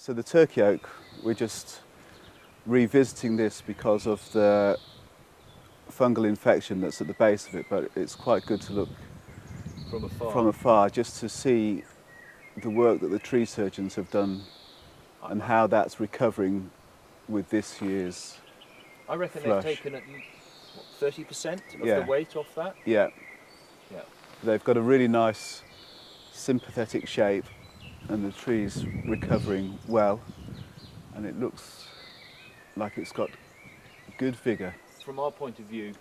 So the turkey oak, we're just revisiting this because of the fungal infection that's at the base of it, but it's quite good to look from afar just to see the work that the tree surgeons have done and how that's recovering with this year's I reckon flush. they've taken 30% of Yeah. the weight off that. Yeah. Yeah. They've got a really nice sympathetic shape and the tree's recovering well, and it looks like it's got good vigour. From our point of view,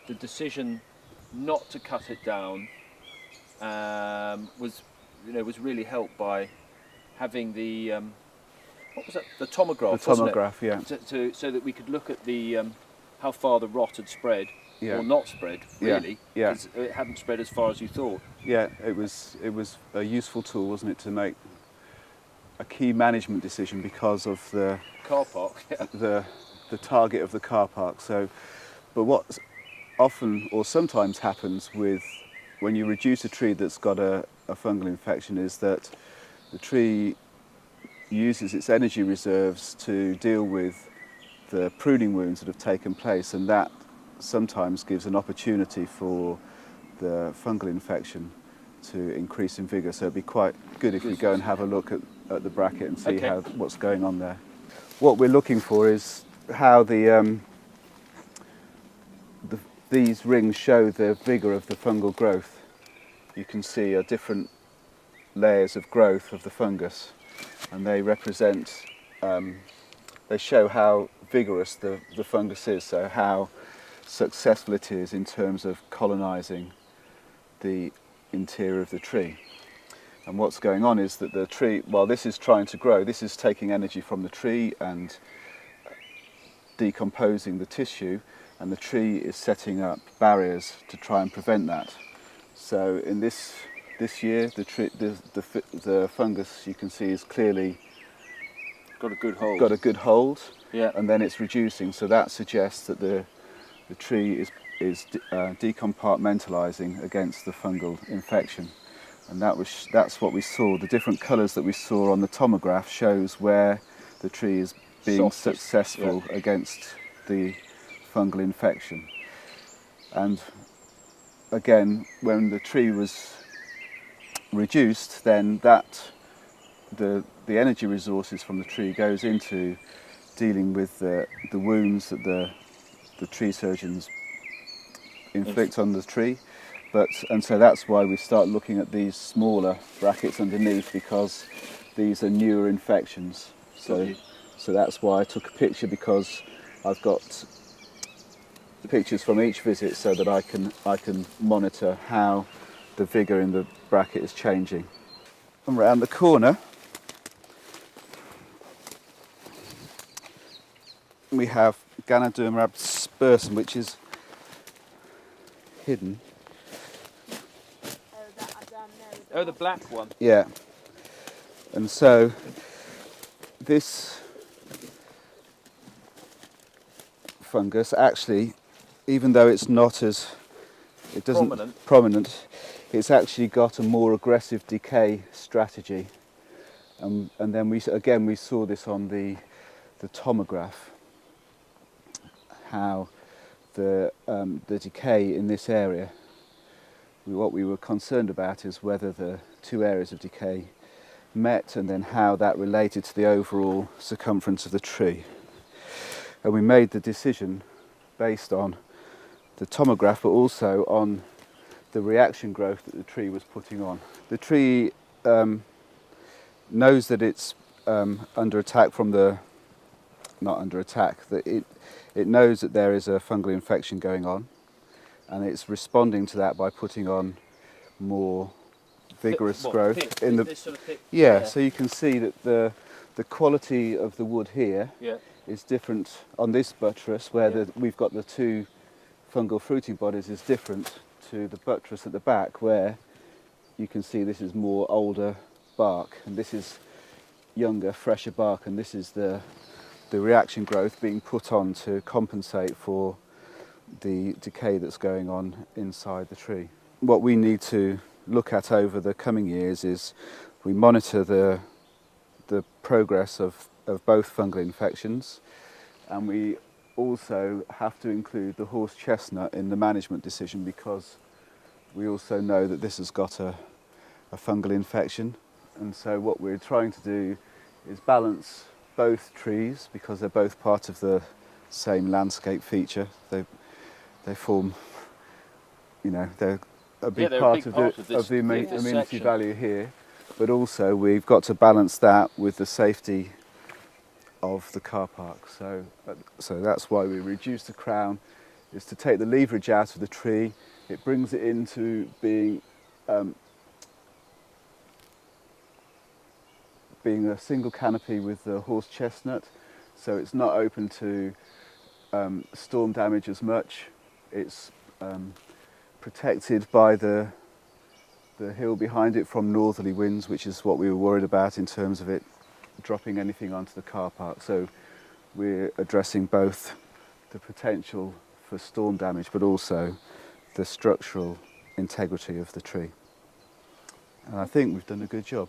the decision not to cut it down was really helped by having the what was that? The tomograph. The tomograph, yeah. So that we could look at the how far the rot had spread, Yeah. or not spread, really. Yeah. Because it hadn't spread as far as you thought. Yeah, it was a useful tool, wasn't it, to make a key management decision because of the Car park. Yeah. the target of the car park. So, but what often or sometimes happens with when you reduce a tree that's got a fungal infection is that the tree uses its energy reserves to deal with the pruning wounds that have taken place, and that sometimes gives an opportunity for the fungal infection to increase in vigour. So it'd be quite good if we go and have a look at the bracket and see what's going on there. What we're looking for is how these rings show the vigour of the fungal growth. You can see different layers of growth of the fungus, and they represent, they show how vigorous the fungus is, so how successful it is in terms of colonising the interior of the tree. And what's going on is that the tree, while this is trying to grow, this is taking energy from the tree and decomposing the tissue, and the tree is setting up barriers to try and prevent that. So in this year, the fungus, you can see, is clearly Got a good hold. got a good hold, Yeah. and then it's reducing. So that suggests that the tree is decompartmentalising against the fungal infection, and that's what we saw. The different colours that we saw on the tomograph shows where the tree is being successful against the fungal infection. And again, when the tree was reduced, then the energy resources from the tree goes into dealing with the wounds that the tree surgeons inflict on the tree. And so that's why we start looking at these smaller brackets underneath, because these are newer infections. So that's why I took a picture, because I've got pictures from each visit so that I can monitor how the vigour in the bracket is changing. And round the corner we have Ganoderma abspersum, which is hidden. Oh, the black one. Yeah. And so this fungus actually, even though it's not as, it doesn't prominent, it's actually got a more aggressive decay strategy. And then we saw this on the tomograph, how the decay in this area, what we were concerned about is whether the two areas of decay met, and then how that related to the overall circumference of the tree. And we made the decision based on the tomograph, but also on the reaction growth that the tree was putting on. The tree knows that it's under attack from not under attack, that it knows that there is a fungal infection going on, and it's responding to that by putting on more vigorous growth in the this sort of So you can see that the quality of the wood here is different on this buttress, where we've got the two fungal fruiting bodies, is different to the buttress at the back, where you can see this is more older bark and this is younger, fresher bark, and this is the reaction growth being put on to compensate for the decay that's going on inside the tree. What we need to look at over the coming years is we monitor the progress of both fungal infections, and we also have to include the horse chestnut in the management decision because we also know that this has got a fungal infection. And so what we're trying to do is balance both trees because they're both part of the same landscape feature. They form, they're a big part of the amenity section. value here, but also we've got to balance that with the safety of the car park. So that's why we reduce the crown, is to take the leverage out of the tree. It brings it into being a single canopy with the horse chestnut, so it's not open to storm damage as much. It's protected by the hill behind it from northerly winds, which is what we were worried about in terms of it dropping anything onto the car park. So we're addressing both the potential for storm damage but also the structural integrity of the tree. And I think we've done a good job.